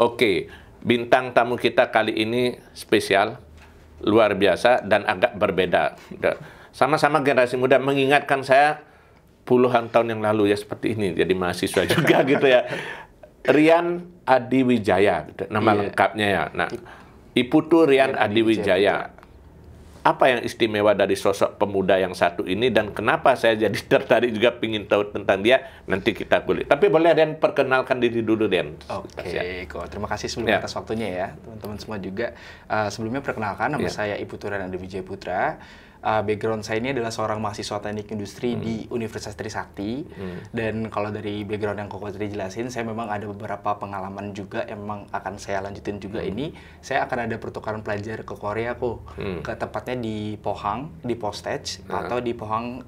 Oke, bintang tamu kita kali ini spesial, luar biasa dan agak berbeda. Sama-sama generasi muda, mengingatkan saya puluhan tahun yang lalu ya seperti ini, jadi mahasiswa juga gitu ya. Rian Adiwijaya, nama lengkapnya ya. Nah, Iputu Rian Adiwijaya. Apa yang istimewa dari sosok pemuda yang satu ini dan kenapa saya jadi tertarik juga pingin tahu tentang dia, nanti kita kulik. Tapi boleh Rian perkenalkan diri dulu, Rian. Oke, kok. Terima kasih sebelumnya atas waktunya ya, teman-teman semua juga. Sebelumnya perkenalkan, nama saya Iputu Rian Adiwijaya Putra. Background saya ini adalah seorang mahasiswa teknik industri di Universitas Trisakti. Dan kalau dari background yang Koko tadi jelasin, saya memang ada beberapa pengalaman juga yang memang akan saya lanjutin juga ini. Saya akan ada pertukaran pelajar ke Korea kok. Ke tepatnya di Pohang, di Postage, atau di Pohang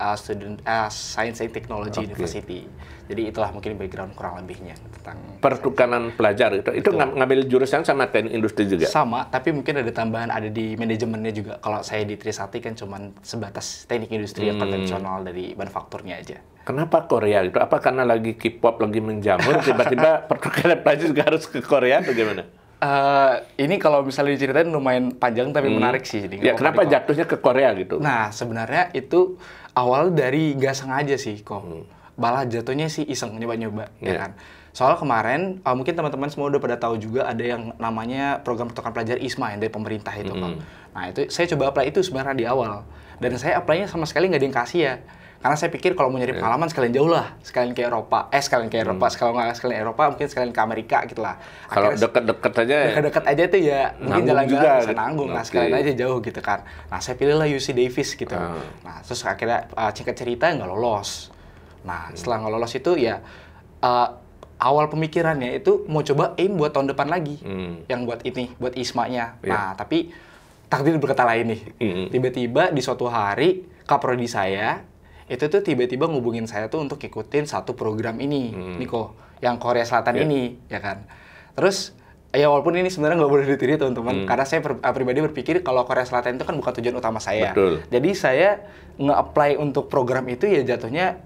Science and Technology University. Jadi itulah mungkin background kurang lebihnya tentang pertukaran pelajar itu ngambil jurusan sama teknik industri juga? Sama, tapi mungkin ada tambahan, ada di manajemennya juga. Kalau saya di Trisakti kan cuman sebatas teknik industri yang konvensional dari manufakturnya aja. Kenapa Korea itu? Apa karena lagi K-pop lagi menjamur, tiba-tiba pertukaran pelajar juga harus ke Korea atau gimana? Ini kalau misalnya diceritain lumayan panjang tapi menarik sih. Jadi ya, kenapa jatuhnya ke Korea gitu? Nah, sebenarnya itu awal dari nggak sengaja sih kok. Malah jatuhnya sih iseng nyoba-nyoba, ya kan. Soal kemarin, mungkin teman-teman semua udah pada tahu juga ada yang namanya program pertukaran pelajar ISMA yang dari pemerintah itu kok. Nah, itu saya coba apply itu sebenarnya di awal. Dan saya apply-nya sama sekali nggak ada yang kasih ya. Karena saya pikir kalau mau nyari pengalaman sekalian jauh lah, sekalian ke Eropa, sekalian Eropa, mungkin sekalian ke Amerika gitu lah. Kalau deket-deket aja deket-deket aja tuh ya, mungkin jalan-jalan bisa gitu. nanggung, nah sekalian aja jauh gitu kan. Nah, saya pilih lah UC Davis gitu. Nah, terus akhirnya singkat cerita nggak lolos. Nah, setelah nggak lolos itu ya awal pemikirannya itu mau coba aim buat tahun depan lagi, yang buat ini, buat ISMA-nya. Nah, tapi takdir berkata lain nih. Tiba-tiba di suatu hari kaprodi saya itu tuh tiba-tiba ngubungin saya tuh untuk ikutin satu program ini, Niko, yang Korea Selatan ini, ya kan. Terus ya walaupun ini sebenarnya nggak boleh ditiru teman-teman, karena saya pribadi berpikir kalau Korea Selatan itu kan bukan tujuan utama saya. Betul. Jadi saya nge-apply untuk program itu ya jatuhnya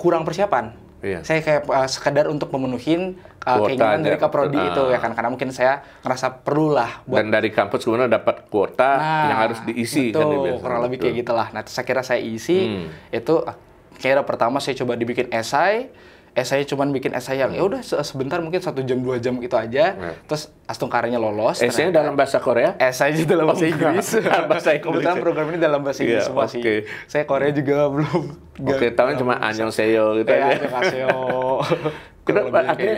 kurang persiapan. Saya kayak sekedar untuk memenuhin keinginan dari kaprodi itu ya kan, karena mungkin saya ngerasa perlulah buat, dan dari kampus kemudian dapat kuota yang harus diisi. Betul, kan, kurang lebih kayak gitulah. Nah, saya kira saya isi itu kira pertama saya coba dibikin esai cuman bikin esai yang ya udah sebentar, mungkin 1 jam 2 jam itu aja. Terus astung karyanya lolos. Esainya dalam bahasa Korea? Esai itu dalam bahasa Inggris. Kebetulan program ini dalam bahasa Inggris semua sih. Saya Korea juga belum. Tahunya cuma annyeonghaseyo gitu aja. Annyeonghaseyo. Akhirnya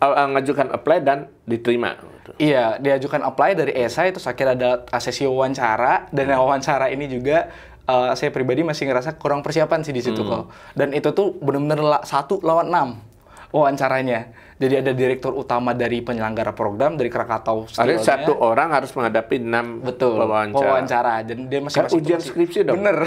ngajukan apply dan diterima. Iya, diajukan apply dari esai, terus akhirnya ada sesi wawancara, dan wawancara ini juga saya pribadi masih ngerasa kurang persiapan sih di situ kok. Dan itu tuh benar-benar 1 lawan 6 wawancaranya. Jadi ada direktur utama dari penyelenggara program dari Krakatau. Ada satu orang harus menghadapi 6 wawancara. Dan dia masih ujian skripsi dong. Bener.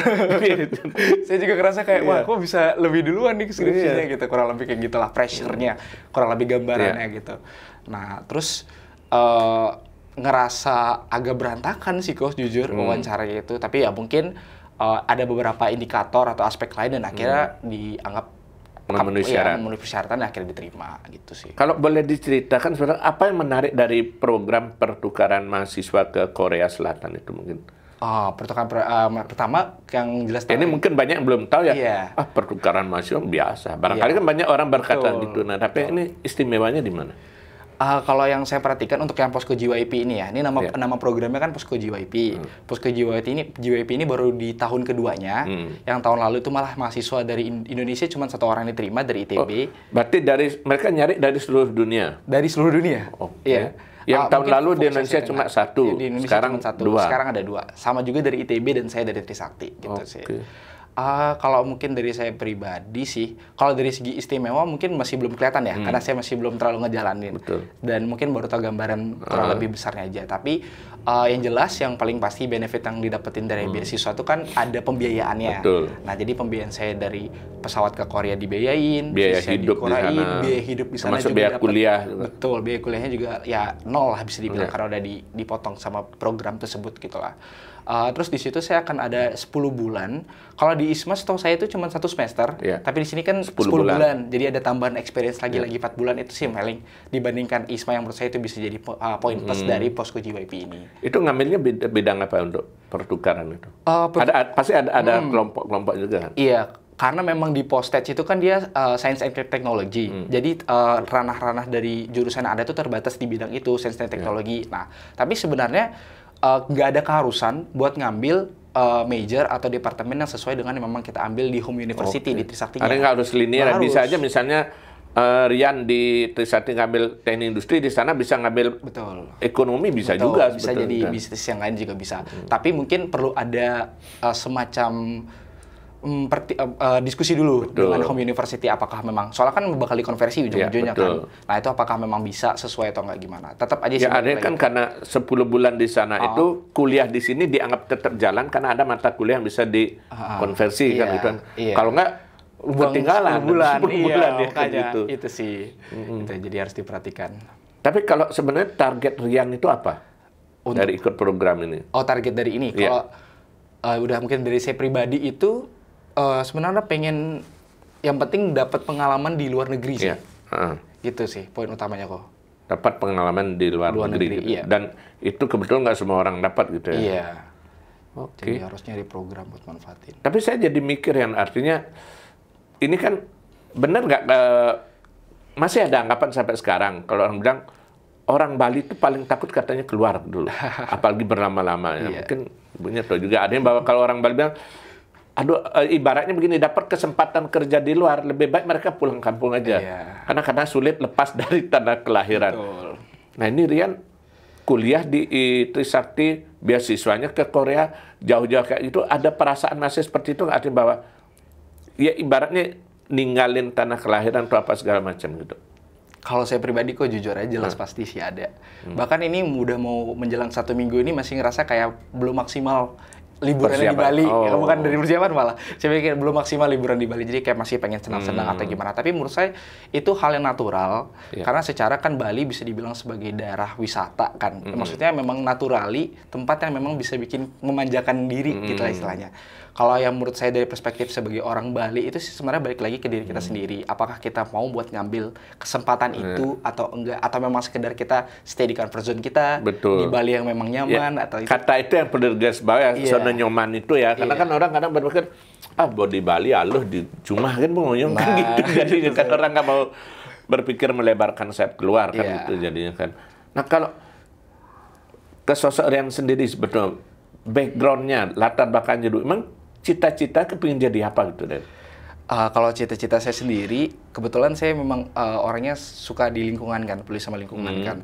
Saya juga ngerasa kayak wah, kok bisa lebih duluan nih skripsinya gitu. Kurang lebih kayak gitulah pressure-nya, kurang lebih gambarannya gitu. Nah, terus ngerasa agak berantakan sih kok jujur wawancaranya itu. Tapi ya mungkin ada beberapa indikator atau aspek lain dan akhirnya dianggap memenuhi persyaratan dan akhirnya diterima gitu sih. Kalau boleh diceritakan sebenarnya apa yang menarik dari program pertukaran mahasiswa ke Korea Selatan itu mungkin? Pertukaran pertama yang jelas ini mungkin banyak yang belum tahu ya. Pertukaran mahasiswa biasa. Barangkali kan banyak orang berkata gitu. Nah, tapi ini istimewanya di mana? Kalau yang saya perhatikan untuk yang Posko JYP ini ya, ini nama programnya kan Posko JYP. Posko JYP ini baru di tahun keduanya. Yang tahun lalu itu malah mahasiswa dari Indonesia cuma 1 orang yang diterima dari ITB. Berarti mereka nyari dari seluruh dunia? Dari seluruh dunia. Iya. Yang tahun lalu di Indonesia cuma 1, sekarang 2. Sekarang ada 2. Sama juga dari ITB dan saya dari Trisakti gitu sih. Kalau mungkin dari saya pribadi sih, kalau dari segi istimewa mungkin masih belum kelihatan ya, karena saya masih belum terlalu ngejalanin. Dan mungkin baru tahu gambaran kurang lebih besarnya aja. Tapi yang jelas yang paling pasti benefit yang didapetin dari beasiswa itu kan ada pembiayaannya. Nah, jadi pembiayaan saya dari pesawat ke Korea dibiayain, biaya hidup di sana, biaya hidup di sana juga biaya kuliah. Betul, biaya kuliahnya juga ya 0 lah bisa dibilang karena udah dipotong sama program tersebut gitulah. Terus di situ saya akan ada 10 bulan. Kalau di ISMA setahu saya itu cuma 1 semester, tapi di sini kan 10 bulan. Jadi ada tambahan experience lagi 4 bulan, itu sih yang paling dibandingkan ISMA yang menurut saya itu bisa jadi poin plus dari Posko JYP ini. Itu ngambilnya bidang apa untuk pertukaran itu? Pasti ada kelompok-kelompok juga kan? Iya, karena memang di Postage itu kan dia Science and Technology. Jadi ranah-ranah dari jurusan yang ada itu terbatas di bidang itu, Science and Technology. Nah, tapi sebenarnya nggak ada keharusan buat ngambil major atau departemen yang sesuai dengan yang memang kita ambil di Home University di Trisakti. Karena nggak harus linear, bisa aja misalnya Rian di Trisakti ngambil teknik industri, di sana bisa ngambil ekonomi, bisa juga. Bisa jadi bisnis yang lain juga bisa. Tapi mungkin perlu ada semacam diskusi dulu dengan Home University, apakah memang, soalnya kan bakal dikonversi ujung-ujungnya kan. Nah itu apakah memang bisa sesuai atau nggak gimana. Tetap aja sih. Ya ada kan karena 10 bulan di sana itu kuliah di sini dianggap tetap jalan karena ada mata kuliah yang bisa dikonversi kan gitu kan. Kalau nggak ketinggalan 10 bulan, 10 bulan ya, makanya gitu. Itu sih. Itu jadi harus diperhatikan. Tapi kalau sebenarnya target Rian itu apa? Dari ikut program ini? Oh, target dari ini. Kalau udah mungkin dari saya pribadi itu sebenarnya pengen yang penting dapat pengalaman di luar negeri sih. Gitu sih poin utamanya kok. Dapat pengalaman di luar negeri gitu. Iya. Dan itu kebetulan nggak semua orang dapat gitu ya. Iya. Oke. Jadi harus nyari program buat manfaatin. Tapi saya jadi mikir yang artinya ini kan benar nggak masih ada anggapan sampai sekarang kalau orang bilang orang Bali itu paling takut katanya keluar dulu, apalagi berlama-lama ya. Mungkin ibunya tahu juga ada yang bahwa kalau orang Bali bilang aduh, ibaratnya begini, dapat kesempatan kerja di luar, lebih baik mereka pulang kampung aja. Karena sulit lepas dari tanah kelahiran. Betul. Nah ini Rian kuliah di Trisakti, beasiswanya ke Korea, jauh-jauh kayak gitu, ada perasaan masih seperti itu nggak? Artinya bahwa, ya ibaratnya ninggalin tanah kelahiran atau apa segala macam gitu. Kalau saya pribadi kok jujur aja jelas pasti sih ada. Bahkan ini udah mau menjelang 1 minggu ini masih ngerasa kayak belum maksimal liburan di Bali, bukan dari persiapan malah. Saya pikir belum maksimal liburan di Bali, jadi kayak masih pengen senang-senang atau gimana. Tapi menurut saya itu hal yang natural, karena secara kan Bali bisa dibilang sebagai daerah wisata kan. Maksudnya memang naturali, tempat yang memang bisa bikin memanjakan diri gitu lah istilahnya. Kalau yang menurut saya dari perspektif sebagai orang Bali itu sebenarnya balik lagi ke diri kita sendiri. Apakah kita mau buat ngambil kesempatan itu atau enggak, atau memang sekedar kita stay di comfort zone kita di Bali yang memang nyaman atau itu. Kata itu yang perlu digaris bawah, zona nyaman itu ya. Karena kan orang kadang berpikir di Bali di cuma kan mengunyung kan gitu. Jadi kan orang nggak mau berpikir melebarkan sayap keluar kan gitu jadinya kan. Nah kalau ke sosok Rian sendiri sebetulnya background-nya, latar belakangnya dulu, emang cita-cita kepingin jadi apa gitu deh? Kalau cita-cita saya sendiri, kebetulan saya memang orangnya suka di lingkungan kan, peduli sama lingkungan kan.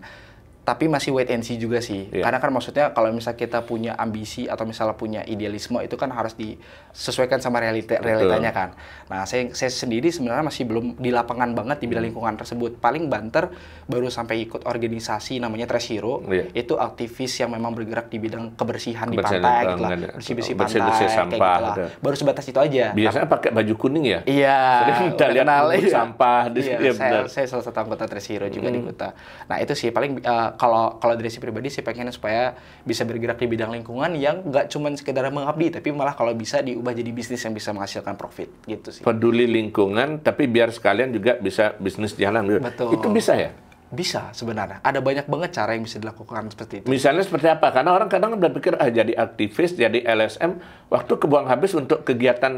Tapi masih wait and see juga sih. Karena kan maksudnya kalau misalnya kita punya ambisi atau misalnya punya idealisme itu kan harus disesuaikan sama realitanya kan. Nah, saya sendiri sebenarnya masih belum di lapangan banget di bidang lingkungan tersebut. Paling banter baru sampai ikut organisasi namanya Trash Hero. Itu aktivis yang memang bergerak di bidang kebersihan di pantai gitu lah. Bersih-bersih pantai, sampah, kayak gitu lah. Baru sebatas itu aja. Biasanya pakai baju kuning ya? Iya. Sering kita lihat sampah di sini. Saya salah satu anggota Trash Hero juga di Kuta. Nah, itu sih paling kalau dari si pribadi saya pengen supaya bisa bergerak di bidang lingkungan yang nggak cuma sekedar mengabdi, tapi malah kalau bisa diubah jadi bisnis yang bisa menghasilkan profit gitu sih. Peduli lingkungan, tapi biar sekalian juga bisa bisnis jalan gitu. Betul. Itu bisa ya? Bisa sebenarnya. Ada banyak banget cara yang bisa dilakukan seperti itu. Misalnya seperti apa? Karena orang kadang berpikir jadi aktivis, jadi LSM, waktu kebuang habis untuk kegiatan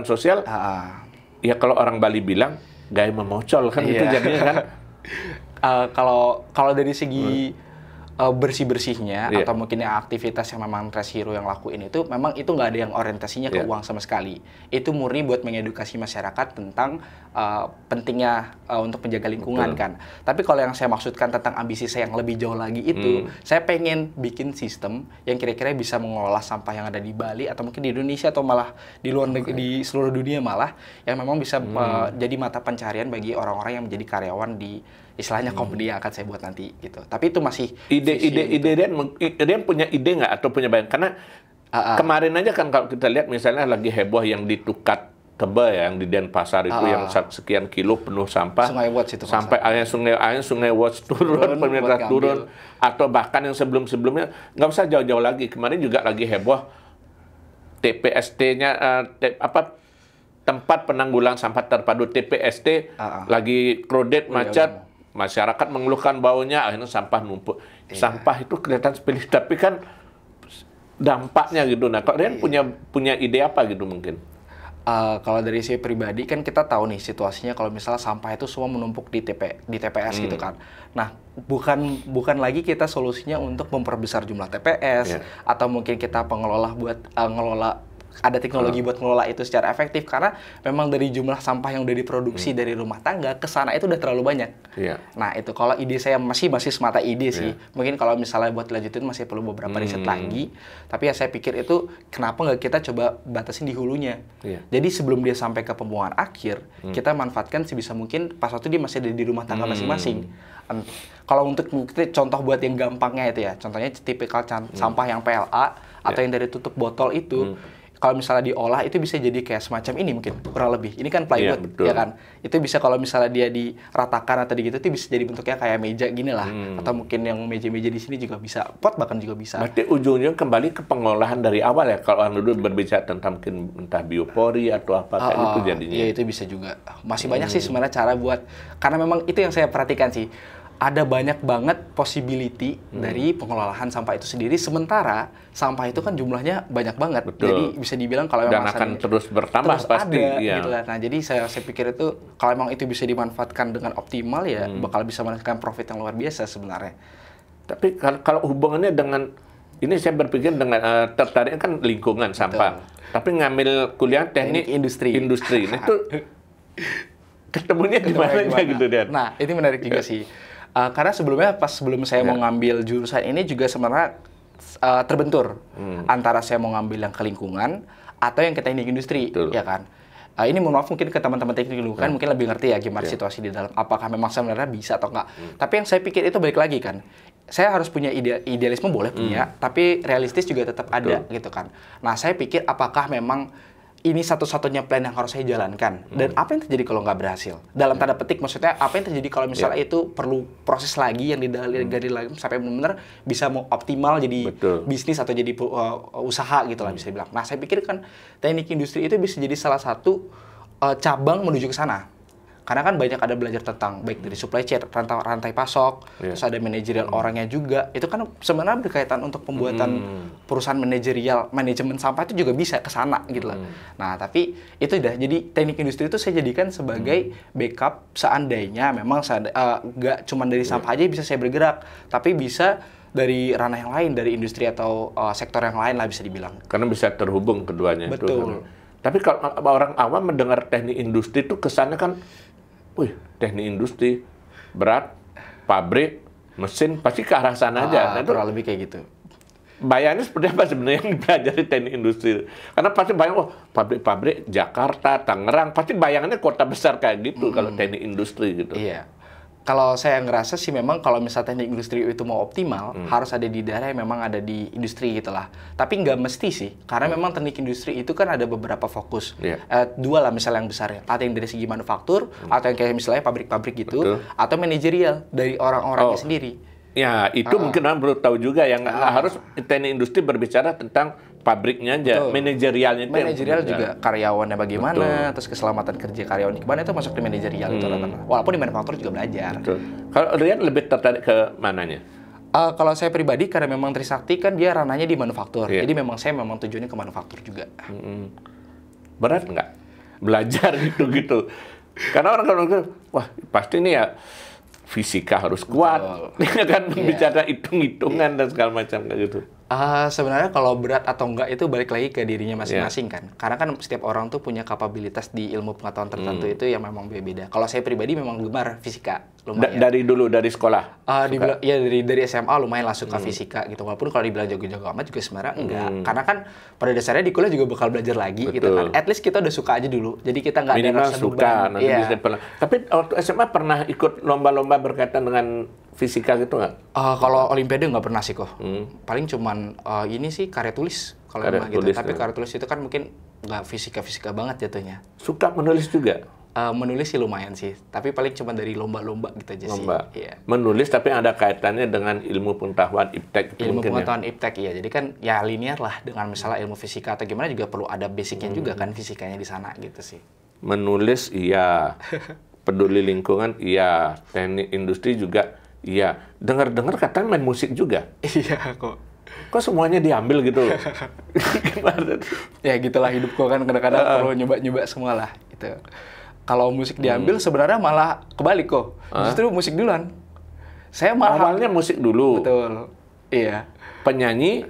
sosial. Ya kalau orang Bali bilang gaya memocol kan itu jadinya kan. Kalau dari segi bersih-bersihnya atau mungkin aktivitas yang memang Trash Hero yang lakuin itu memang itu nggak ada yang orientasinya ke uang sama sekali. Itu murni buat mengedukasi masyarakat tentang pentingnya untuk menjaga lingkungan kan. Tapi kalau yang saya maksudkan tentang ambisi saya yang lebih jauh lagi itu, saya pengen bikin sistem yang kira-kira bisa mengelola sampah yang ada di Bali atau mungkin di Indonesia atau malah di luar negeri, di seluruh dunia malah, yang memang bisa jadi mata pencarian bagi orang-orang yang menjadi karyawan di istilahnya company yang akan saya buat nanti gitu. Tapi itu masih ide Rian punya ide nggak atau punya bayangan? Karena kemarin aja kan kalau kita lihat misalnya lagi heboh yang di Tukat Tebel ya, yang di Denpasar itu yang sekian kilo penuh sampah. Sungai Watch itu sampai sungai Watch turun, pemerintah turun, atau bahkan yang sebelum-sebelumnya nggak usah jauh-jauh lagi. Kemarin juga lagi heboh TPST-nya tempat penanggulangan sampah terpadu TPST lagi crowded macet, masyarakat mengeluhkan baunya, akhirnya sampah numpuk. Sampah itu kelihatan sepele, tapi kan dampaknya gitu. Nah, kalian punya ide apa gitu mungkin? Kalau dari saya pribadi kan kita tahu nih situasinya kalau misalnya sampah itu semua menumpuk di TPS gitu kan. Nah, bukan lagi kita solusinya untuk memperbesar jumlah TPS atau mungkin kita pengelola buat ngelola ada teknologi buat ngelola itu secara efektif, karena memang dari jumlah sampah yang udah diproduksi dari rumah tangga ke sana itu udah terlalu banyak. Nah, itu kalau ide saya masih semata ide sih. Mungkin kalau misalnya buat dilanjutin masih perlu beberapa riset lagi. Tapi ya saya pikir itu kenapa nggak kita coba batasin di hulunya. Jadi sebelum dia sampai ke pembuangan akhir, kita manfaatkan sebisa mungkin pas waktu dia masih ada di rumah tangga masing-masing. Kalau untuk contoh buat yang gampangnya itu ya, contohnya tipikal sampah yang PLA atau yang dari tutup botol itu, kalau misalnya diolah itu bisa jadi kayak semacam ini mungkin kurang lebih. Ini kan plywood ya kan. Itu bisa kalau misalnya dia diratakan atau gitu itu bisa jadi bentuknya kayak meja gini lah. Atau mungkin yang meja-meja di sini juga bisa, pot bahkan juga bisa. Berarti ujungnya kembali ke pengolahan dari awal ya. Kalau Anda dulu berbicara tentang mungkin entah biopori atau apa kayak itu jadinya. Iya, itu bisa juga. Masih banyak sih sebenarnya cara buat, karena memang itu yang saya perhatikan sih. Ada banyak banget possibility dari pengelolaan sampah itu sendiri, sementara sampah itu kan jumlahnya banyak banget. Jadi bisa dibilang kalau memang akan terus bertambah pasti. Gitu lah. Nah, jadi saya pikir itu kalau memang itu bisa dimanfaatkan dengan optimal ya bakal bisa menghasilkan profit yang luar biasa sebenarnya. Tapi kalau hubungannya dengan ini, saya berpikir dengan tertariknya kan lingkungan sampah. Tapi ngambil kuliah teknik industri. Nah, itu ketemunya di mana gitu Dan? Nah, itu menarik juga sih. Karena sebelum saya mau ngambil jurusan ini juga sebenarnya terbentur antara saya mau ngambil yang ke lingkungan atau yang ke teknik industri, ya kan. Ini mohon maaf mungkin ke teman-teman teknik lingkungan mungkin lebih ngerti ya gimana situasi di dalam, apakah memang sebenarnya bisa atau enggak. Tapi yang saya pikir itu balik lagi kan, saya harus punya idealisme boleh punya, tapi realistis juga tetap ada gitu kan. Nah, saya pikir apakah memang ini satu-satunya plan yang harus saya jalankan, dan apa yang terjadi kalau nggak berhasil? Dalam tanda petik maksudnya apa yang terjadi kalau misalnya itu perlu proses lagi yang digali lagi sampai benar-benar bisa mau optimal jadi bisnis atau jadi usaha gitu lah bisa dibilang. Nah, saya pikir kan teknik industri itu bisa jadi salah satu cabang menuju ke sana. Karena kan banyak ada belajar tentang baik dari supply chain, rantai pasok, terus ada manajerial orangnya juga. Itu kan sebenarnya berkaitan untuk pembuatan perusahaan manajemen sampah itu juga bisa ke sana gitu lah. Nah, tapi itu udah jadi teknik industri itu saya jadikan sebagai backup seandainya memang nggak cuma dari sampah aja bisa saya bergerak, tapi bisa dari ranah yang lain, dari industri atau sektor yang lain lah bisa dibilang. Karena bisa terhubung keduanya. Betul. Tapi kalau orang awam mendengar teknik industri itu kesannya kan, wih, teknik industri, berat, pabrik, mesin, pasti ke arah sana aja. Nah, kurang lebih kayak gitu. Bayangnya seperti apa sebenarnya yang dipelajari teknik industri? Karena pasti bayang, pabrik-pabrik Jakarta, Tangerang, pasti bayangannya kota besar kayak gitu kalau teknik industri gitu. Iya. Kalau saya ngerasa sih memang kalau misalnya teknik industri itu mau optimal, harus ada di daerah yang memang ada di industri gitu lah. Tapi nggak mesti sih, karena memang teknik industri itu kan ada beberapa fokus. Dua lah misalnya yang besar ya, atau yang dari segi manufaktur, atau yang kayak misalnya pabrik-pabrik gitu, atau manajerial dari orang-orangnya sendiri. Ya, itu mungkin orang perlu tahu juga yang harus teknik industri berbicara tentang pabriknya aja, manajerialnya itu. Manajerial juga karyawannya bagaimana, terus keselamatan kerja karyawan gimana itu masuk di manajerial itu rata-rata. Walaupun di manufaktur juga belajar. Kalau Rian lebih tertarik ke mananya? Kalau saya pribadi karena memang Trisakti kan dia ranahnya di manufaktur, jadi memang saya tujuannya ke manufaktur juga. Berat nggak belajar gitu-gitu? Karena orang kalau wah pasti ini ya fisika harus kuat, kan bicara hitung-hitungan dan segala macam kayak gitu. Sebenarnya kalau berat atau enggak itu balik lagi ke dirinya masing-masing kan. Karena kan setiap orang tuh punya kapabilitas di ilmu pengetahuan tertentu itu yang memang beda-beda. Kalau saya pribadi memang gemar fisika. Lumayan. Dari dulu, dari sekolah? Ya dari SMA lumayan lah suka fisika gitu. Walaupun kalau dibilang jago-jago amat juga sebenarnya enggak. Karena kan pada dasarnya di kuliah juga bakal belajar lagi gitu kan. At least kita udah suka aja dulu. Jadi kita nggak ada rasa suka, nanti bisa pernah. Tapi waktu SMA pernah ikut lomba-lomba berkaitan dengan fisika gitu nggak? Kalau olimpiade nggak pernah sih kok. Paling cuman ini sih karya tulis kalau memang gitu. Tapi karya tulis itu kan mungkin nggak fisika banget jatuhnya. Suka menulis juga? Menulis sih lumayan sih, tapi paling cuma dari lomba-lomba gitu aja sih. Lomba. Iya. Menulis tapi ada kaitannya dengan ilmu pengetahuan iptek. Ilmu mungkin pengetahuan iptek, iya. Jadi kan ya linear lah dengan misalnya ilmu fisika atau gimana juga perlu ada basicnya juga kan fisikanya di sana gitu sih. Menulis iya, peduli lingkungan iya, teknik industri juga iya. Dengar-dengar katanya main musik juga. Iya kok. Kok semuanya diambil gitu loh? Gimana tuh? Ya gitulah hidup gua kan kadang-kadang perlu nyoba-nyoba semua lah gitu. Kalau musik diambil sebenarnya malah kebalik kok. Justru musik duluan. Saya malah Awalnya musik dulu. betul. Iya. Penyanyi,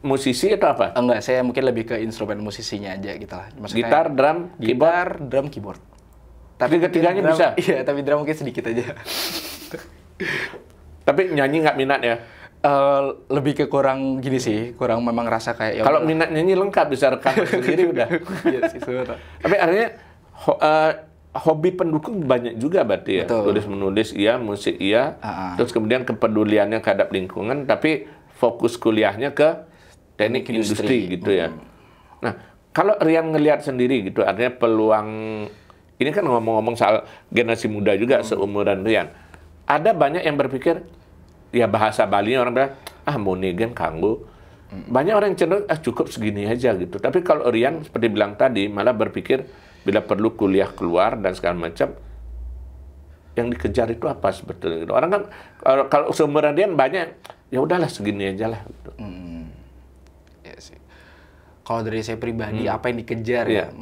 musisi atau apa? Enggak, saya mungkin lebih ke instrumen musisinya aja gitu lah. Maksudnya Gitar, drum, keyboard? gitar, drum, keyboard. Tiga-tiganya drum- bisa? Iya, tapi drum mungkin sedikit aja. Tapi nyanyi nggak minat ya? Lebih ke kurang gini sih, kurang memang rasa kayak ya Kalau udahlah. minat nyanyi lengkap, bisa rekaman sendiri udah. Iya sih sebenarnya. Tapi artinya hobi pendukung banyak juga berarti ya. Betul. Tulis-menulis iya, musik iya. Terus kemudian kepeduliannya terhadap lingkungan, tapi fokus kuliahnya ke teknik industri gitu ya. Nah, kalau Rian ngelihat sendiri gitu, artinya peluang, ini kan ngomong-ngomong soal generasi muda juga seumuran Rian. Ada banyak yang berpikir, ya bahasa Bali orang bilang, mau negen kanggo. Banyak orang yang cenderung, cukup segini aja gitu. Tapi kalau Rian, seperti bilang tadi, malah berpikir, bila perlu kuliah keluar dan segala macam, yang dikejar itu apa sebetulnya? Gitu. Orang kan kalau seumuran Rian banyak, ya udahlah segini aja lah. Gitu. Iya sih. Kalau dari saya pribadi apa yang dikejar Iya. ya?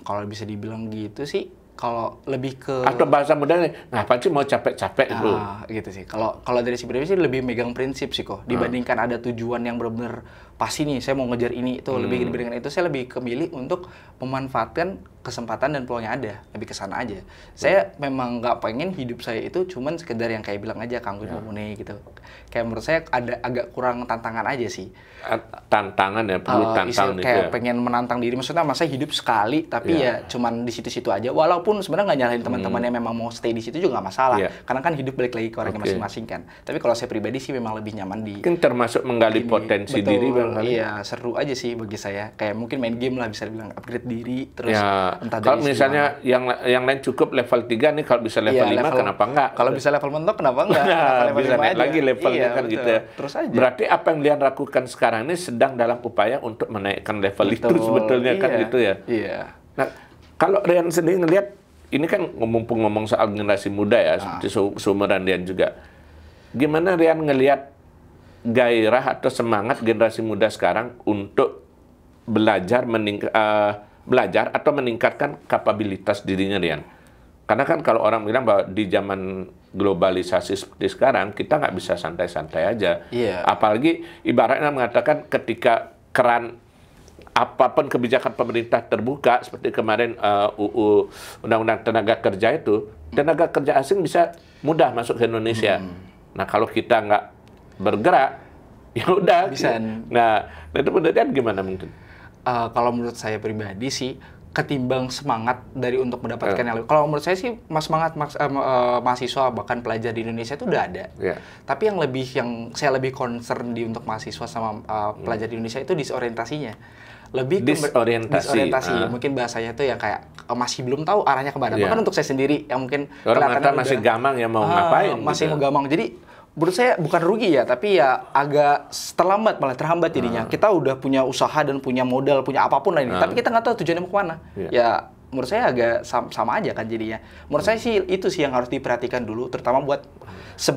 Kalau bisa dibilang gitu sih, kalau lebih ke Atau bahasa mudanya, ngapain sih mau capek-capek itu? gitu sih. Kalau dari si pribadi sih lebih megang prinsip sih kok. Dibandingkan ada tujuan yang benar-benar pasti nih, saya mau ngejar ini itu lebih dibandingkan itu saya lebih kemilih untuk memanfaatkan kesempatan dan peluang yang ada, lebih ke sana aja. Saya memang nggak pengen hidup saya itu cuman sekedar yang kayak bilang aja kanggo memune gitu. Kayak menurut saya ada agak kurang tantangan aja sih. Tantangan ya, perlu tantangan itu Kayak ya. pengen menantang diri, maksudnya masa hidup sekali tapi ya cuman di situ-situ aja. Walaupun sebenarnya nggak nyalahin teman-teman yang memang mau stay di situ juga nggak masalah. Iya. Karena kan hidup balik lagi ke orangnya masing-masing kan. Tapi kalau saya pribadi sih memang lebih nyaman di Mungkin termasuk menggali potensi betul, diri barangkali. iya, seru aja sih bagi saya. Kayak mungkin main game lah bisa dibilang upgrade diri terus Ya, entah kalau dari misalnya yang lain cukup level 3 nih, kalau bisa level 5 kenapa enggak? Kalau bisa level mentok kenapa enggak? Nah, Kenapa level bisa 5 naik aja? lagi levelnya Iya, kan betul. gitu ya. Terus aja. Berarti apa yang Lian lakukan sekarang ini sedang dalam upaya untuk menaikkan level itu Betul, sebetulnya kan iya, gitu ya. Iya. Nah, kalau Rian sendiri ngelihat, ini kan mumpung ngomong soal generasi muda ya, seperti seumuran Rian juga. Gimana Rian ngelihat gairah atau semangat generasi muda sekarang untuk belajar atau meningkatkan kapabilitas dirinya Rian? Karena kan kalau orang bilang bahwa di zaman globalisasi seperti sekarang, kita nggak bisa santai-santai aja. Iya. Apalagi ibaratnya mengatakan ketika keran apapun kebijakan pemerintah terbuka, seperti kemarin UU Undang-Undang Tenaga Kerja itu, tenaga kerja asing bisa mudah masuk ke Indonesia. Nah, kalau kita nggak bergerak, ya udah. Bisa. Nah, itu penelitian gimana mungkin? Kalau menurut saya pribadi sih, ketimbang semangat dari untuk mendapatkan yang lebih. Kalau menurut saya sih, semangat mahasiswa bahkan pelajar di Indonesia itu udah ada. Yeah. Tapi yang saya lebih concern di untuk mahasiswa sama pelajar di Indonesia itu disorientasinya. Lebih ke disorientasi. Mungkin bahasanya tuh yang kayak masih belum tahu arahnya kemana. Yeah. Bahkan untuk saya sendiri yang mungkin Orang kelihatannya masih gamang ya mau ngapain. masih gitu. mau gamang. Jadi menurut saya bukan rugi ya, tapi ya agak terlambat, malah terhambat jadinya. Kita udah punya usaha dan punya modal, punya apapun lah ini. Tapi kita nggak tahu tujuannya mau kemana. Ya menurut saya agak sama aja kan jadinya. Menurut saya sih itu sih yang harus diperhatikan dulu, terutama buat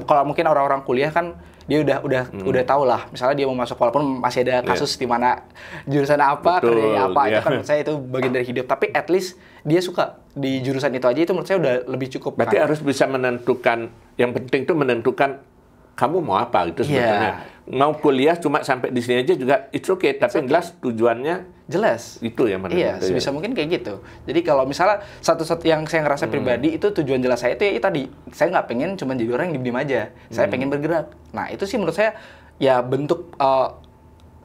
kalau mungkin orang-orang kuliah kan dia udah tahu lah. Misalnya dia mau masuk, walaupun masih ada kasus di mana jurusan apa, kerjanya apa, itu kan menurut saya itu bagian dari hidup. Tapi at least dia suka di jurusan itu aja, itu menurut saya udah lebih cukup. Berarti harus bisa menentukan, yang penting itu menentukan kamu mau apa gitu sebetulnya. Mau kuliah cuma sampai di sini aja juga it's okay, tapi yang jelas tujuannya jelas. Itu yang mana. Iya, sebisa mungkin kayak gitu. Jadi kalau misalnya satu-satu yang saya ngerasa pribadi itu tujuan jelas saya itu ya tadi, saya nggak pengen cuma jadi orang yang diem aja. Saya pengen bergerak. Nah, itu sih menurut saya ya bentuk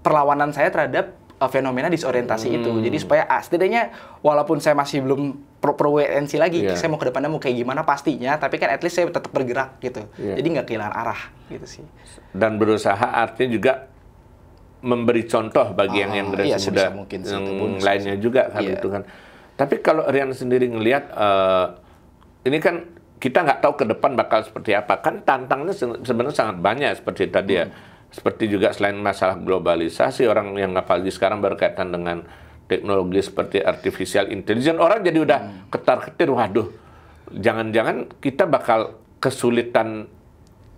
perlawanan saya terhadap fenomena disorientasi itu. Jadi supaya setidaknya walaupun saya masih belum pro wait and see lagi, saya mau ke depannya mau kayak gimana pastinya, tapi kan at least saya tetap bergerak gitu. Jadi nggak kehilangan arah gitu sih. Dan berusaha artinya juga memberi contoh bagi yang generasi muda yang lainnya juga kan itu kan. Tapi kalau Rian sendiri ngelihat ini kan kita nggak tahu ke depan bakal seperti apa. Kan tantangannya sebenarnya sangat banyak seperti tadi ya. Seperti juga selain masalah globalisasi, orang yang apalagi sekarang berkaitan dengan teknologi seperti artificial intelligence, orang jadi udah ketar-ketir, waduh, jangan-jangan kita bakal kesulitan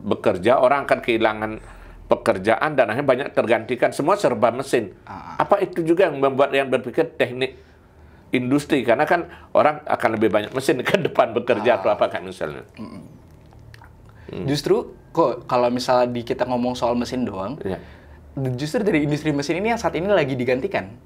bekerja, orang akan kehilangan pekerjaan dan akhirnya banyak tergantikan, semua serba mesin. Apa itu juga yang membuat yang berpikir teknik industri, karena kan orang akan lebih banyak mesin ke depan bekerja atau apa kan misalnya. Justru kok kalau misalnya kita ngomong soal mesin doang, justru dari industri mesin ini yang saat ini lagi digantikan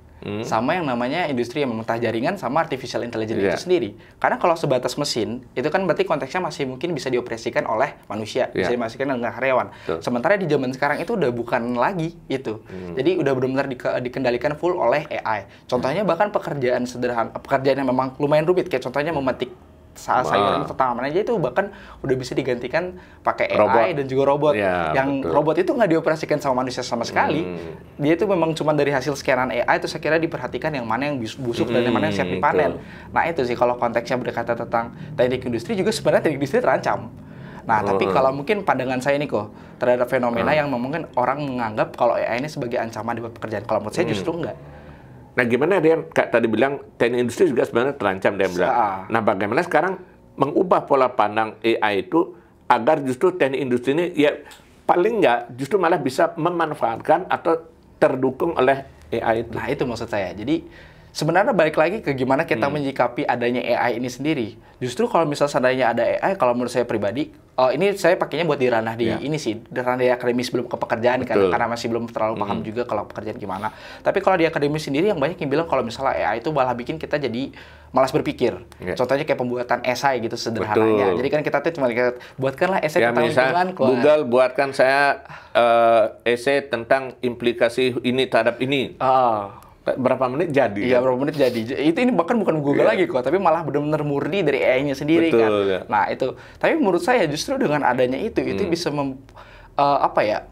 sama yang namanya industri yang mentah jaringan sama artificial intelligence itu sendiri. Karena kalau sebatas mesin, itu kan berarti konteksnya masih mungkin bisa dioperasikan oleh manusia, bisa dimasukkan dengan karyawan. Sementara di zaman sekarang itu udah bukan lagi itu. Jadi udah benar-benar dikendalikan full oleh AI. Contohnya bahkan pekerjaan sederhana, pekerjaan yang memang lumayan rumit, kayak contohnya memetik sayuran atau tanaman aja itu bahkan udah bisa digantikan pakai AI dan juga robot. Yang robot itu nggak dioperasikan sama manusia sama sekali. Dia itu memang cuma dari hasil scanan AI itu saya kira diperhatikan yang mana yang busuk dan yang mana yang siap dipanen. Nah itu sih kalau konteksnya berkata tentang teknik industri juga sebenarnya teknik industri terancam. Nah tapi kalau mungkin pandangan saya nih kok terhadap fenomena yang mungkin orang menganggap kalau AI ini sebagai ancaman di pekerjaan. Kalau menurut saya justru enggak. Nah, gimana dia tadi bilang teknik industri juga sebenarnya terancam dia bilang. Nah, bagaimana sekarang mengubah pola pandang AI itu agar justru teknik industri ini ya paling nggak justru malah bisa memanfaatkan atau terdukung oleh AI itu. Nah, itu maksud saya. Jadi sebenarnya balik lagi ke gimana kita menyikapi adanya AI ini sendiri. Justru kalau misalnya seandainya ada AI, kalau menurut saya pribadi, ini saya pakainya buat di ranah di ini sih, di ranah di akademis belum ke pekerjaan kan, karena masih belum terlalu paham juga kalau pekerjaan gimana. Tapi kalau di akademis sendiri yang banyak yang bilang kalau misalnya AI itu malah bikin kita jadi malas berpikir. Contohnya kayak pembuatan esai gitu sederhananya. Jadi kan kita tuh cuma buatkanlah esai tentang lingkungan. Google buatkan saya esai tentang implikasi ini terhadap ini. Berapa menit jadi? Iya, berapa menit jadi. Ini bahkan bukan Google lagi kok, tapi malah benar-benar murni dari AI-nya sendiri kan. Nah, itu. Tapi menurut saya justru dengan adanya itu bisa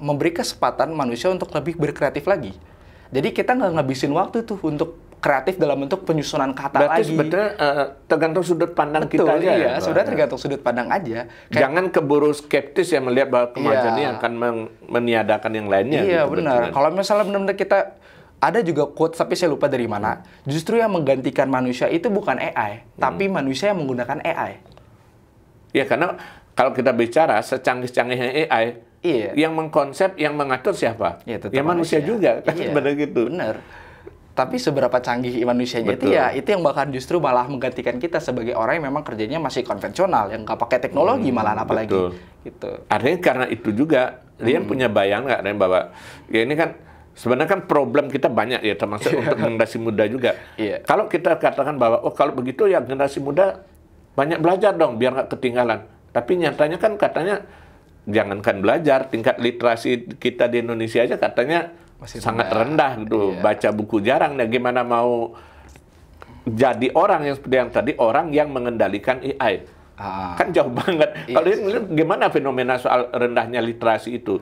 memberi kesempatan manusia untuk lebih berkreatif lagi. Jadi kita nggak ngabisin waktu tuh untuk kreatif dalam bentuk penyusunan kata berarti lagi. Sebetulnya tergantung sudut pandang kita aja. Iya, sudah tergantung sudut pandang aja. Jangan keburu skeptis ya melihat bahwa kemajuan ini akan meniadakan yang lainnya. Iya, gitu, benar. Kalau misalnya benar-benar kita ada juga quote, tapi saya lupa dari mana. Justru yang menggantikan manusia itu bukan AI, tapi manusia yang menggunakan AI. Ya, karena kalau kita bicara secanggih-canggihnya AI, yang mengkonsep, yang mengatur siapa? Ya manusia juga, kan benar gitu. Benar. Tapi seberapa canggih manusianya itu yang bahkan justru malah menggantikan kita sebagai orang yang memang kerjanya masih konvensional, yang nggak pakai teknologi malah apalagi. Gitu. Artinya karena itu juga, Rian punya bayangan nggak, Rian, bahwa ya ini kan sebenarnya kan problem kita banyak ya, termasuk untuk generasi muda juga. Kalau kita katakan bahwa, oh kalau begitu ya generasi muda banyak belajar dong, biar nggak ketinggalan. Tapi nyatanya kan katanya, jangankan belajar, tingkat literasi kita di Indonesia aja katanya masih sangat rendah gitu. Baca buku jarang, nah gimana mau jadi orang yang seperti yang tadi, orang yang mengendalikan AI. Kan jauh banget. Kalau gimana fenomena soal rendahnya literasi itu?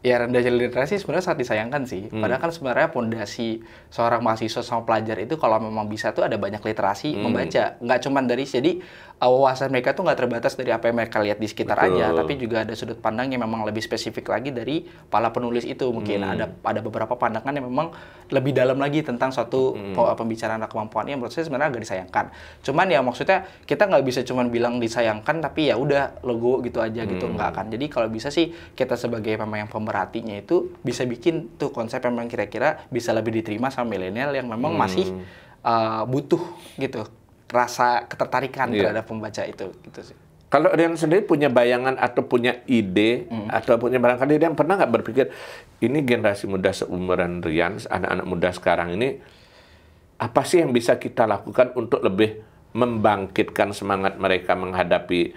Ya, rendahnya literasi sebenarnya sangat disayangkan sih. Padahal kan sebenarnya pondasi seorang mahasiswa sama pelajar itu kalau memang bisa tuh ada banyak literasi membaca. Nggak cuma dari, jadi wawasan mereka tuh nggak terbatas dari apa yang mereka lihat di sekitar aja, tapi juga ada sudut pandang yang memang lebih spesifik lagi dari para penulis itu. Mungkin ada beberapa pandangan yang memang lebih dalam lagi tentang suatu pembicaraan kemampuan yang menurut saya sebenarnya agak disayangkan. Cuman ya maksudnya kita nggak bisa cuman bilang disayangkan tapi ya udah logo gitu aja gitu, nggak akan. Jadi kalau bisa sih kita sebagai memang yang pemerhatinya itu bisa bikin tuh konsep yang memang kira-kira bisa lebih diterima sama milenial yang memang masih butuh gitu rasa ketertarikan terhadap pembaca itu gitu sih. Kalau Rian sendiri punya bayangan atau punya ide atau punya barangkali Rian pernah nggak berpikir ini generasi muda seumuran Rian, anak-anak muda sekarang ini apa sih yang bisa kita lakukan untuk lebih membangkitkan semangat mereka menghadapi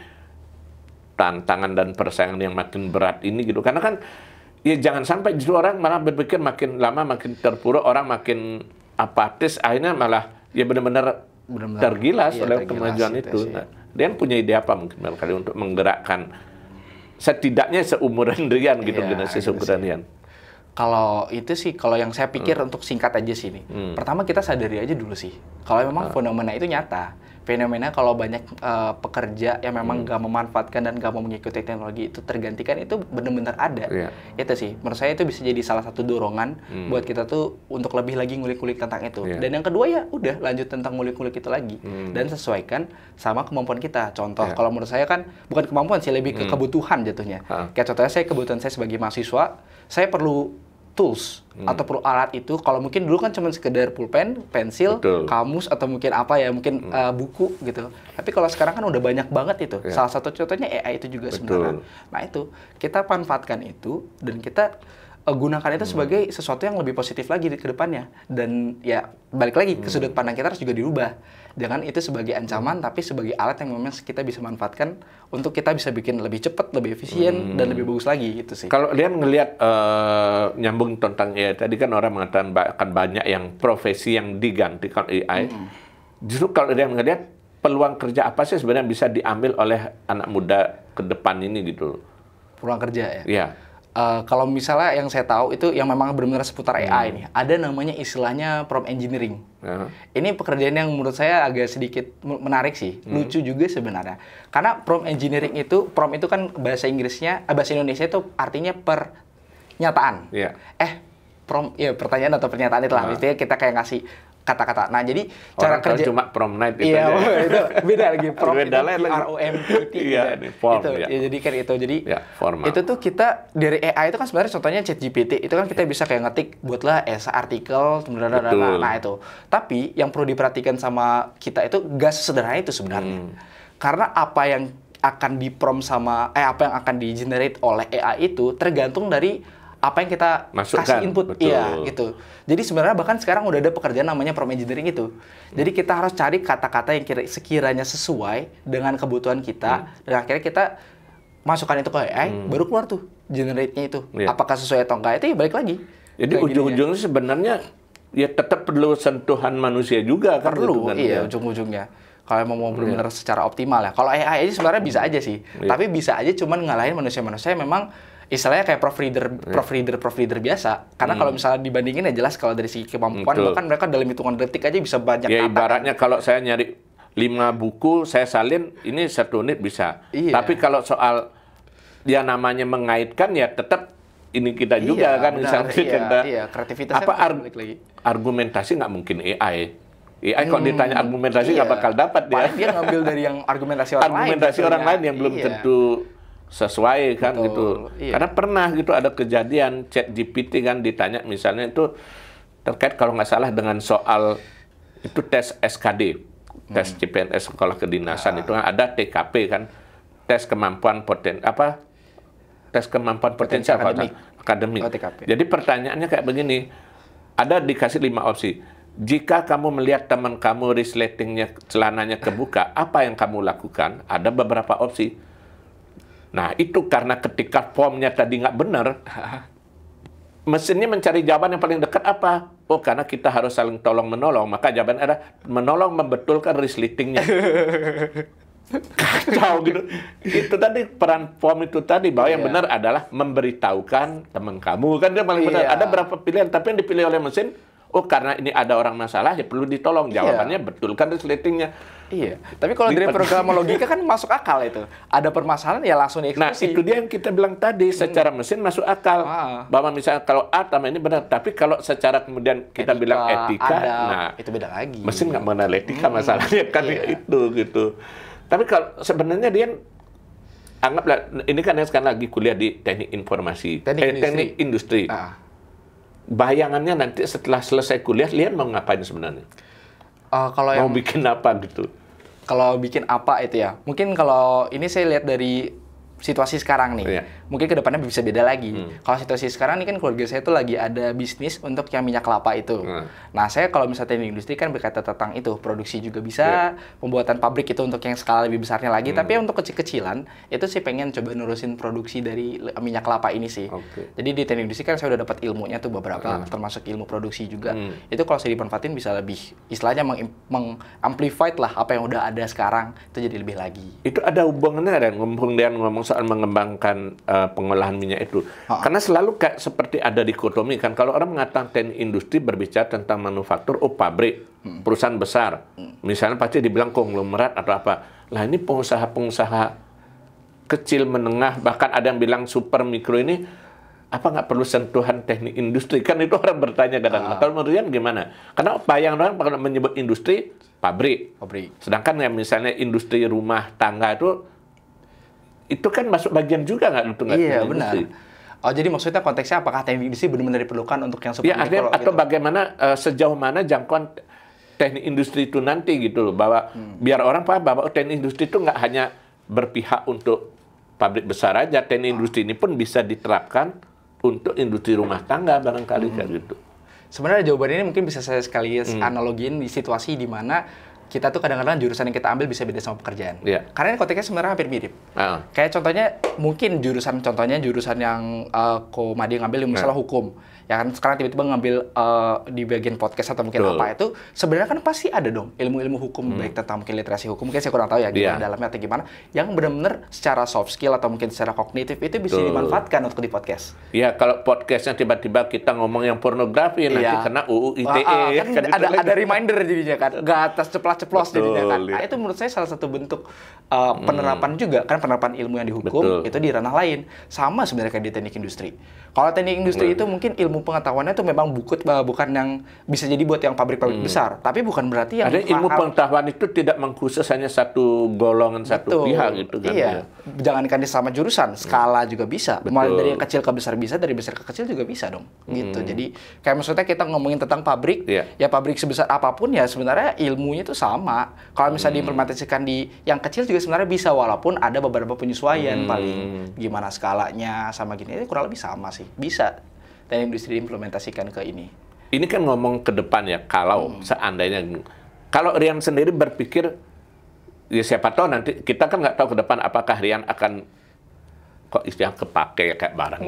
tantangan dan persaingan yang makin berat ini gitu? Karena kan ya jangan sampai justru orang malah berpikir makin lama makin terpuruk, orang makin apatis, akhirnya malah ya benar-benar tergilas oleh kemajuan itu. Nah, Rian punya ide apa mungkin barangkali untuk menggerakkan setidaknya seumuran Rian gitu, generasi seumuran Rian? Kalau itu sih, kalau yang saya pikir untuk singkat aja sih nih. Pertama kita sadari aja dulu sih, kalau memang fenomena itu nyata. Fenomena kalau banyak pekerja yang memang nggak memanfaatkan dan nggak mau mengikuti teknologi itu tergantikan, itu benar-benar ada. Itu sih, menurut saya itu bisa jadi salah satu dorongan buat kita tuh untuk lebih lagi ngulik-ngulik tentang itu. Dan yang kedua ya udah lanjut tentang ngulik-ngulik itu lagi dan sesuaikan sama kemampuan kita. Contoh, kalau menurut saya kan bukan kemampuan sih, lebih ke kebutuhan jatuhnya. Kayak contohnya kebutuhan saya sebagai mahasiswa, saya perlu tools atau perlu alat itu. Kalau mungkin dulu kan cuma sekedar pulpen, pensil, kamus, atau mungkin apa ya, mungkin buku gitu. Tapi kalau sekarang kan udah banyak banget itu. Salah satu contohnya AI itu juga sebenarnya. Nah itu, kita manfaatkan itu dan kita gunakan itu sebagai sesuatu yang lebih positif lagi ke depannya. Dan ya balik lagi ke sudut pandang kita harus juga dirubah. Jangan itu sebagai ancaman, tapi sebagai alat yang memang kita bisa manfaatkan untuk kita bisa bikin lebih cepat, lebih efisien, dan lebih bagus lagi gitu sih. Kalau dia ngelihat nyambung tentang AI, tadi kan orang mengatakan akan banyak yang profesi yang digantikan AI. Justru kalau dia ngelihat peluang kerja apa sih sebenarnya bisa diambil oleh anak muda ke depan ini gitu. Peluang kerja ya? Iya. Kalau misalnya yang saya tahu itu yang memang benar-benar seputar AI nih, ada namanya istilahnya prompt engineering. Ini pekerjaan yang menurut saya agak sedikit menarik sih, lucu juga sebenarnya. Karena prompt engineering itu, prompt itu kan bahasa Inggrisnya, bahasa Indonesia itu artinya pernyataan. Prompt ya pertanyaan atau pernyataan itulah. Misalnya kita kayak ngasih kata-kata. Nah, jadi cara kerja cuma prompt night itu. Iya, itu beda lagi. Prompt beda itu PROMPT. Iya, ini form. Itu, ya, jadi kan itu. Jadi formal. Itu tuh kita dari AI itu kan sebenarnya contohnya ChatGPT. Itu kan kita bisa kayak ngetik buatlah esai artikel, nah itu. Tapi yang perlu diperhatikan sama kita itu gak sesederhana itu sebenarnya. Karena apa yang akan di-prompt sama apa yang akan di-generate oleh AI itu tergantung dari apa yang kita kasih input. Iya, gitu. Jadi sebenarnya bahkan sekarang udah ada pekerjaan namanya prompt engineering itu. Jadi kita harus cari kata-kata yang sekiranya sesuai dengan kebutuhan kita, dan akhirnya kita masukkan itu ke AI, baru keluar tuh generate-nya itu. Apakah sesuai atau enggak, itu ya balik lagi. Jadi ujung-ujungnya sebenarnya ya tetap perlu sentuhan manusia juga kan. Perlu, gitu kan, iya, ujung-ujungnya. Kalau mau benar-benar secara optimal ya. Kalau AI aja sebenarnya bisa aja sih. Tapi bisa aja cuman ngalahin manusia-manusia yang memang istilahnya kayak proofreader biasa. Karena kalau misalnya dibandingin ya jelas kalau dari segi kemampuan, bahkan mereka dalam hitungan detik aja bisa banyak ya, kata. Ibaratnya kalau saya nyari 5 buku, saya salin, ini 1 unit bisa. Tapi kalau soal dia namanya mengaitkan, ya tetap ini kita juga kan. Misalnya kita, kreativitasnya lagi. Argumentasi nggak mungkin AI. AI kalau ditanya argumentasi nggak bakal dapat dia. Dia ngambil dari yang argumentasi orang lain. Argumentasi orang lain yang belum tentu sesuai kan. Gitu. Karena pernah gitu ada kejadian ChatGPT kan ditanya misalnya itu terkait kalau nggak salah dengan soal itu tes SKD, tes CPNS sekolah kedinasan itu kan ada TKP kan, tes kemampuan tes kemampuan potensial akademik. Jadi pertanyaannya kayak begini, ada dikasih 5 opsi. Jika kamu melihat teman kamu resletingnya celananya kebuka, apa yang kamu lakukan? Ada beberapa opsi. Nah, itu karena ketika formnya tadi nggak benar, mesinnya mencari jawaban yang paling dekat apa? Oh, karena kita harus saling tolong-menolong. Maka jawaban ada menolong membetulkan resletingnya. Kacau gitu. Itu tadi peran form itu tadi, bahwa yang benar adalah memberitahukan teman kamu. Kan dia paling benar. Ada berapa pilihan, tapi yang dipilih oleh mesin, oh karena ini ada orang masalah, ya perlu ditolong. Jawabannya betulkan resletingnya. Iya, tapi kalau dari program logika kan masuk akal itu. Ada permasalahan ya langsung dieksekusi. Nah, itu dia yang kita bilang tadi, secara mesin masuk akal. Bahwa misalnya kalau A sama ini benar, tapi kalau secara kemudian kita bilang etika, nah itu beda lagi. Mesin nggak mengenal etika masalahnya kan itu gitu. Tapi kalau sebenarnya dia anggaplah ini kan yang sekarang lagi kuliah di teknik informasi, teknik industri. Bayangannya nanti setelah selesai kuliah, Lian mau ngapain sebenarnya? Mau bikin apa gitu? Kalau bikin apa itu ya? Mungkin kalau ini saya lihat dari situasi sekarang nih, mungkin kedepannya bisa beda lagi. Kalau situasi sekarang ini kan keluarga saya tuh lagi ada bisnis untuk yang minyak kelapa itu. Nah, saya kalau misalnya teknik industri kan berkaitan tentang itu, produksi juga bisa, pembuatan pabrik itu untuk yang skala lebih besarnya lagi. Tapi untuk kecil-kecilan, itu sih pengen coba nurusin produksi dari minyak kelapa ini sih. Jadi di teknik industri kan saya udah dapat ilmunya tuh beberapa, termasuk ilmu produksi juga. Itu kalau saya dimanfaatin bisa lebih, istilahnya mengamplified lah apa yang udah ada sekarang, itu jadi lebih lagi. Itu ada hubungannya dan ngomong soal soal mengembangkan pengolahan minyak itu. Karena selalu kayak seperti ada dikotomi kan. Kalau orang mengatakan teknik industri berbicara tentang manufaktur, pabrik, perusahaan besar. Misalnya pasti dibilang konglomerat atau apa. Lah ini pengusaha-pengusaha kecil, menengah, bahkan ada yang bilang super mikro ini, apa nggak perlu sentuhan teknik industri? Kan itu orang bertanya kadang-kadang. Kalau menurut Rian gimana? Karena bayang orang kalau menyebut industri, pabrik. Sedangkan ya misalnya industri rumah tangga itu kan masuk bagian juga nggak? Iya, benar. Oh, jadi maksudnya konteksnya apakah teknik industri benar-benar diperlukan untuk yang super mikro? Atau bagaimana, sejauh mana jangkauan teknik industri itu nanti gitu loh, bahwa biar orang paham bahwa teknik industri itu nggak hanya berpihak untuk pabrik besar aja, teknik industri ini pun bisa diterapkan untuk industri rumah tangga barangkali kayak gitu. Sebenarnya jawaban ini mungkin bisa saya sekaligus analogiin di situasi di mana kita tuh kadang-kadang jurusan yang kita ambil bisa beda sama pekerjaan. Karena konteksnya sebenarnya hampir mirip. Kayak contohnya mungkin jurusan yang Ko Madi ngambil misalnya hukum. Ya kan sekarang tiba-tiba ngambil di bagian podcast atau mungkin apa itu sebenarnya kan pasti ada dong ilmu-ilmu hukum baik tentang mungkin literasi hukum, mungkin saya kurang tahu ya gimana dalamnya atau gimana yang benar-benar secara soft skill atau mungkin secara kognitif itu bisa dimanfaatkan untuk di podcast. Iya, kalau podcastnya tiba-tiba kita ngomong yang pornografi nanti kena UU ITE kan ada reminder jadinya kan, nggak atas ceplos jadinya kan. Nah, itu menurut saya salah satu bentuk penerapan juga kan, penerapan ilmu yang dihukum itu di ranah lain sama sebenarnya kayak di teknik industri. Kalau teknik industri itu mungkin ilmu pengetahuannya itu memang bukan yang bisa jadi buat yang pabrik-pabrik besar, tapi bukan berarti yang ada ilmu pengetahuan itu tidak mengkhusus hanya satu golongan, satu pihak gitu kan. Iya. Jangankan di sama jurusan, skala juga bisa. Mulai dari yang kecil ke besar bisa, dari besar ke kecil juga bisa dong. Gitu. Jadi kayak maksudnya kita ngomongin tentang pabrik, ya pabrik sebesar apapun ya sebenarnya ilmunya itu sama. Kalau misalnya diimplementasikan di yang kecil juga sebenarnya bisa, walaupun ada beberapa penyesuaian paling gimana skalanya sama gini, ini kurang lebih sama sih. Bisa teknik industri diimplementasikan ke ini. Ini kan ngomong ke depan ya, kalau seandainya, kalau Rian sendiri berpikir, ya siapa tahu nanti, kita kan nggak tahu ke depan apakah Rian akan, kok istilah kepake kayak barang,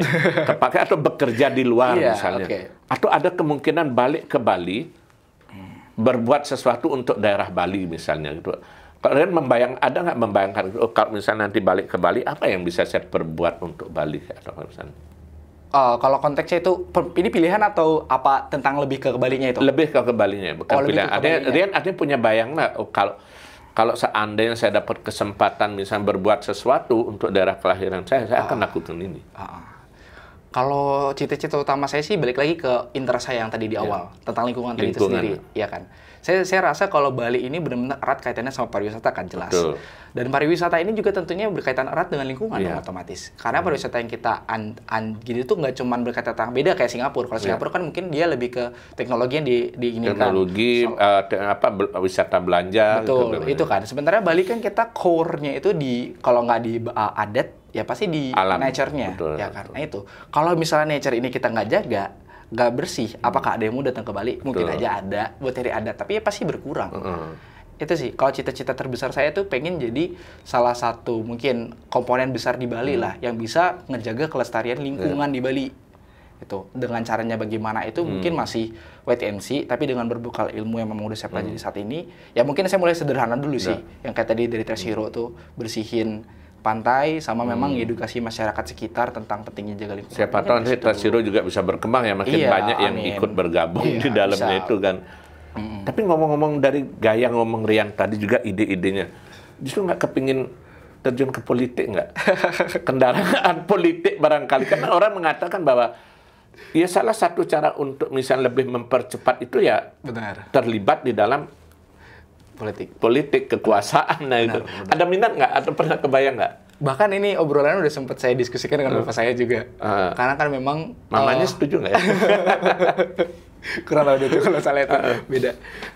kepake atau bekerja di luar misalnya. Atau ada kemungkinan balik ke Bali, berbuat sesuatu untuk daerah Bali misalnya gitu. Kalau Rian ada nggak membayangkan, kalau misalnya nanti balik ke Bali, apa yang bisa saya perbuat untuk Bali atau misalnya? Kalau konteksnya itu, ini pilihan atau apa tentang lebih ke Balinya itu? Lebih ke Balinya, bukan pilihan. Rian artinya punya bayang nggak, kalau seandainya saya dapat kesempatan misalnya berbuat sesuatu untuk daerah kelahiran saya akan lakukan ini. Kalau cita-cita utama saya sih balik lagi ke interest saya yang tadi di awal, tentang lingkungan tadi itu sendiri, ya kan? Saya rasa kalau Bali ini benar-benar erat kaitannya sama pariwisata kan jelas. Dan pariwisata ini juga tentunya berkaitan erat dengan lingkungan dong otomatis. Karena pariwisata yang kita gitu tuh nggak cuma berkaitan tentang beda kayak Singapura. Kalau Singapura kan mungkin dia lebih ke teknologi yang diinginkan. Teknologi, wisata belanja. Betul, itu kan. Sementara Bali kan kita core-nya itu kalau nggak di adat, ya pasti di nature-nya. Ya karena itu. Kalau misalnya nature ini kita nggak jaga, nggak bersih, apakah ada yang mau datang ke Bali? Mungkin aja ada buat cari adat, tapi ya pasti berkurang. Itu sih, kalau cita-cita terbesar saya tuh pengen jadi salah satu mungkin komponen besar di Bali lah, yang bisa ngejaga kelestarian lingkungan di Bali. Itu dengan caranya bagaimana itu mungkin masih wait and see, tapi dengan berbekal ilmu yang memang udah saya pelajari saat ini, ya mungkin saya mulai sederhana dulu sih, yang kayak tadi dari Trashiro tuh bersihin pantai sama memang edukasi masyarakat sekitar tentang pentingnya jaga lingkungan. Siapa tahu nanti Trashiro juga bisa berkembang ya, makin banyak yang ikut bergabung di dalamnya itu kan. Tapi ngomong-ngomong dari gaya ngomong Rian tadi juga ide-idenya, justru nggak kepingin terjun ke politik nggak? Kendaraan politik barangkali, karena orang mengatakan bahwa ya salah satu cara untuk misalnya lebih mempercepat itu ya terlibat di dalam politik kekuasaan. Nah itu ada minat nggak atau pernah kebayang nggak? Bahkan ini obrolan udah sempat saya diskusikan dengan bapak saya juga. Karena kan memang mamanya setuju nggak ya? Kurang tahu itu kalau salah itu beda.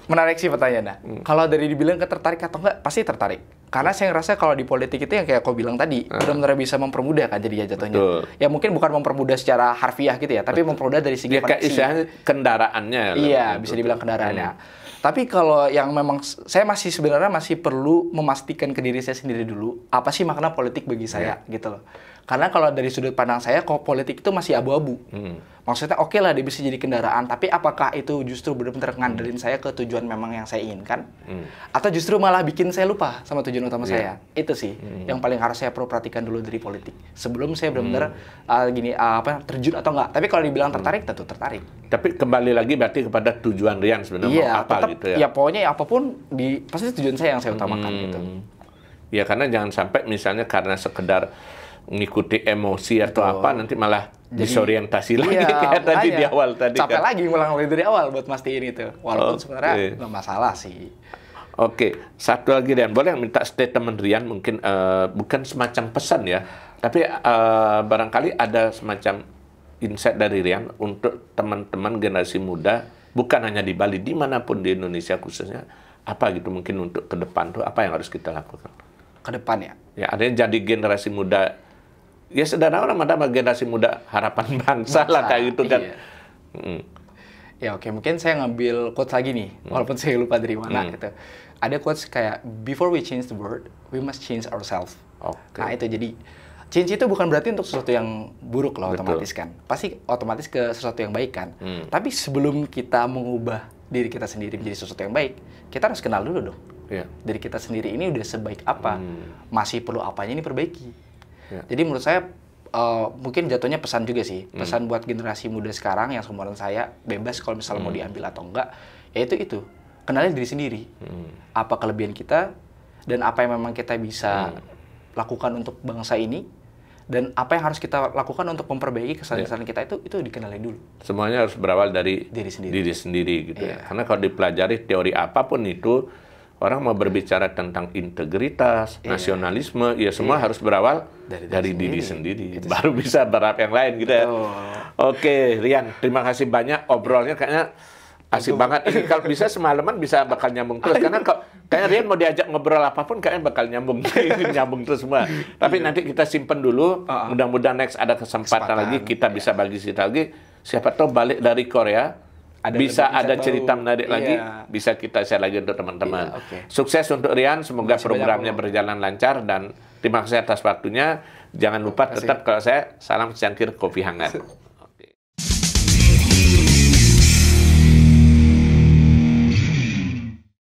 Menarik sih pertanyaannya. Kalau dari dibilang ketertarik atau enggak, pasti tertarik. Karena saya ngerasa kalau di politik itu yang kayak kau bilang tadi, benar-benar bisa mempermudah kan jadinya jatuhnya. Ya mungkin bukan mempermudah secara harfiah gitu ya, tapi mempermudah dari segi istilahnya kendaraannya. Iya, bisa dibilang kendaraannya. Tapi kalau yang memang saya sebenarnya masih perlu memastikan ke diri saya sendiri dulu, apa sih makna politik bagi saya gitu loh. Karena kalau dari sudut pandang saya, kok politik itu masih abu-abu. Maksudnya oke lah dia bisa jadi kendaraan, tapi apakah itu justru benar-benar ngandelin saya ke tujuan memang yang saya inginkan? Atau justru malah bikin saya lupa sama tujuan utama saya? Itu sih yang paling harus saya perhatikan dulu dari politik. Sebelum saya benar-benar terjun atau enggak. Tapi kalau dibilang tertarik, tentu tertarik. Tapi kembali lagi berarti kepada tujuan Rian sebenarnya mau apa tetap, gitu ya? Ya pokoknya apapun, pasti tujuan saya yang saya utamakan gitu. Ya karena jangan sampai misalnya karena sekedar mengikuti emosi atau apa nanti malah disorientasi lagi kayak tadi di awal tadi capek lagi ngulang lagi dari awal buat mastiin itu, walaupun sebenarnya nggak masalah sih. Oke, satu lagi Rian, boleh minta statement Rian mungkin bukan semacam pesan ya, tapi barangkali ada semacam insight dari Rian untuk teman-teman generasi muda, bukan hanya di Bali, dimanapun di Indonesia khususnya, apa gitu mungkin untuk ke depan tuh apa yang harus kita lakukan? Ke depan ya? Ya ada yang jadi generasi muda. Ya sederhana orang ada generasi muda harapan bangsa lah kayak gitu kan. Ya oke, mungkin saya ngambil quotes lagi nih, walaupun saya lupa dari mana gitu. Ada quotes kayak, before we change the world, we must change ourselves. Nah itu jadi, change itu bukan berarti untuk sesuatu yang buruk loh. Betul. Otomatis kan. Pasti otomatis ke sesuatu yang baik kan. Tapi sebelum kita mengubah diri kita sendiri menjadi sesuatu yang baik, kita harus kenal dulu dong. Diri kita sendiri ini udah sebaik apa, masih perlu apanya ini perbaiki. Jadi menurut saya mungkin jatuhnya pesan juga sih, pesan buat generasi muda sekarang yang seumuran saya, bebas kalau misalnya mau diambil atau enggak, yaitu itu, kenali diri sendiri, apa kelebihan kita dan apa yang memang kita bisa lakukan untuk bangsa ini, dan apa yang harus kita lakukan untuk memperbaiki kesalahan-kesalahan kita itu dikenali dulu. Semuanya harus berawal dari diri sendiri gitu ya. Karena kalau dipelajari teori apapun itu, orang mau berbicara tentang integritas, nasionalisme, ya semua harus berawal dari diri sendiri. Baru bisa berharap yang lain gitu ya. Oke, Rian, terima kasih banyak. Obrolnya kayaknya asik banget. Ini kalau bisa semalaman bisa bakal nyambung terus. Karena kayaknya Rian mau diajak ngobrol apapun kayaknya bakal nyambung. Nyambung terus semua. Tapi nanti kita simpen dulu. Mudah-mudahan next ada kesempatan lagi kita bisa bagi cerita lagi. Siapa tahu balik dari Korea. Bisa ada cerita menarik lagi, bisa kita share lagi untuk teman-teman. Sukses untuk Rian, semoga programnya berjalan lancar dan terima kasih atas waktunya. Jangan lupa tetap kalau saya salam secangkir kopi hangat.